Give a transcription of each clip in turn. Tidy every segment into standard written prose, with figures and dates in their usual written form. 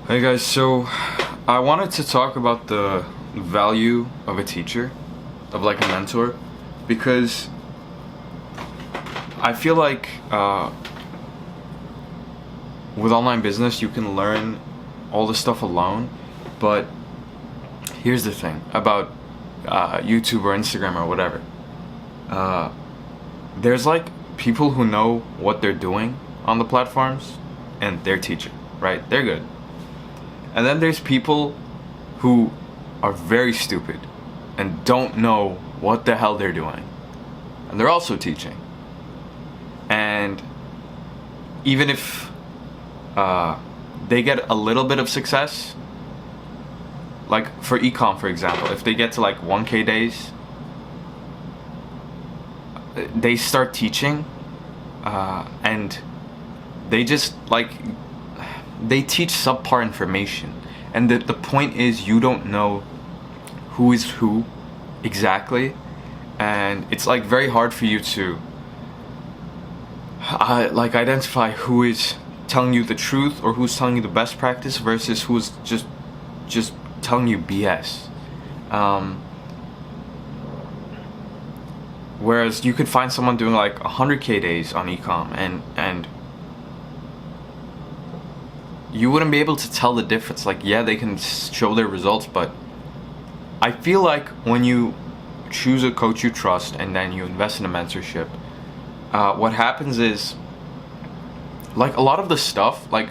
Hey guys, so I wanted to talk about the value of a teacher, of like a mentor, because I feel like with online business you can learn all this stuff alone, but here's the thing about YouTube or Instagram or whatever. There's like people who know what they're doing on the platforms and they're teaching, right? They're good. And then there's people who are very stupid and don't know what the hell they're doing. And they're also teaching. And even if they get a little bit of success, like for ecom, for example, if they get to like 1K days, they start teaching and they just like they teach subpar information, and the point is you don't know who is who exactly, and it's like very hard for you to like identify who is telling you the truth or who's telling you the best practice versus who's just telling you BS. Whereas you could find someone doing like 100K days on ecom and you wouldn't be able to tell the difference. Like, yeah, they can show their results, but I feel like when you choose a coach you trust and then you invest in a mentorship, what happens is, like, a lot of the stuff, like,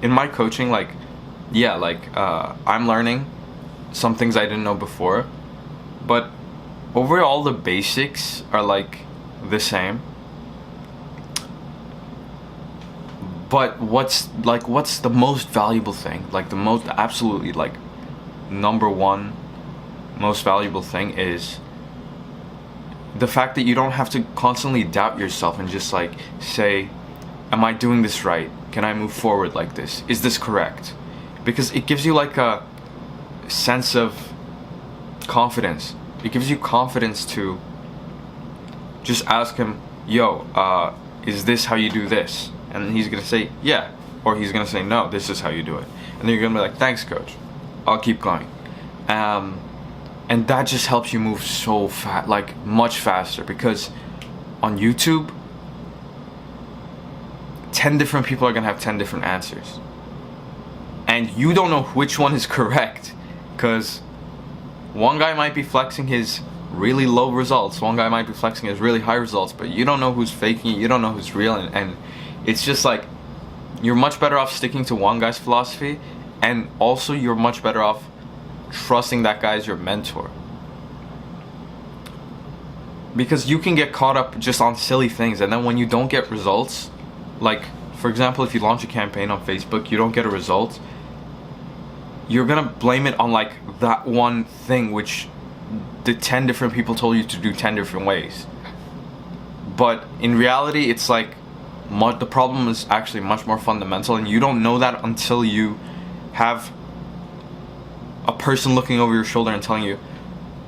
in my coaching, like, yeah, like, I'm learning some things I didn't know before, but overall the basics are, like, the same. But what's the most valuable thing? Like the most absolutely like number one most valuable thing is the fact that you don't have to constantly doubt yourself and just like say, am I doing this right? Can I move forward like this? Is this correct? Because it gives you like a sense of confidence. It gives you confidence to just ask him, yo, is this how you do this? And he's gonna say, yeah. Or he's gonna say, no, this is how you do it. And then you're gonna be like, thanks, coach. I'll keep going. And that just helps you move so fast, like much faster. Because on YouTube, 10 different people are gonna have 10 different answers. And you don't know which one is correct. Because one guy might be flexing his really low results. One guy might be flexing his really high results. But you don't know who's faking it. You don't know who's real. And it's just like, you're much better off sticking to one guy's philosophy, and also you're much better off trusting that guy as your mentor. Because you can get caught up just on silly things, and then when you don't get results, like for example, if you launch a campaign on Facebook, you don't get a result, you're gonna blame it on like that one thing which the 10 different people told you to do 10 different ways. But in reality, it's like the problem is actually much more fundamental, and you don't know that until you have a person looking over your shoulder and telling you,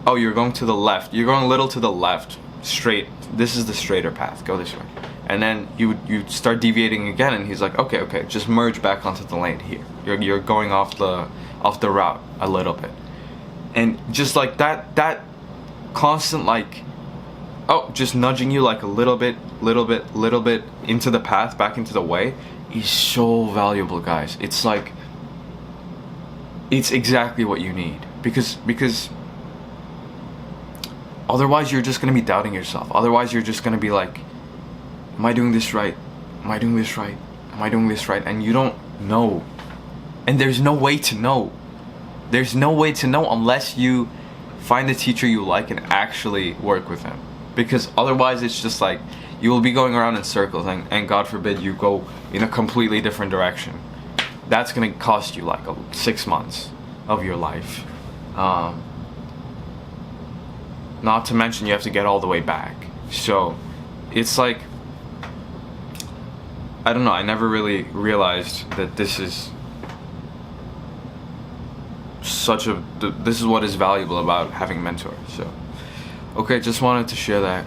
oh, you're going to the left, you're going a little to the left, straight, this is the straighter path, go this way. And then you start deviating again, and he's like, okay, just merge back onto the lane here, you're going off the route a little bit. And just like that constant like, oh, just nudging you like a little bit into the path, back into the way, is so valuable, guys. It's like, it's exactly what you need. Because otherwise you're just gonna be doubting yourself. Otherwise you're just gonna be like, am I doing this right? Am I doing this right? Am I doing this right? And you don't know. And there's no way to know. There's no way to know unless you find a teacher you like and actually work with him. Because otherwise it's just like, you will be going around in circles, and God forbid you go in a completely different direction. That's gonna cost you like 6 months of your life. Not to mention you have to get all the way back. So it's like, I don't know, I never really realized that this is this is what is valuable about having a mentor. So okay, just wanted to share that.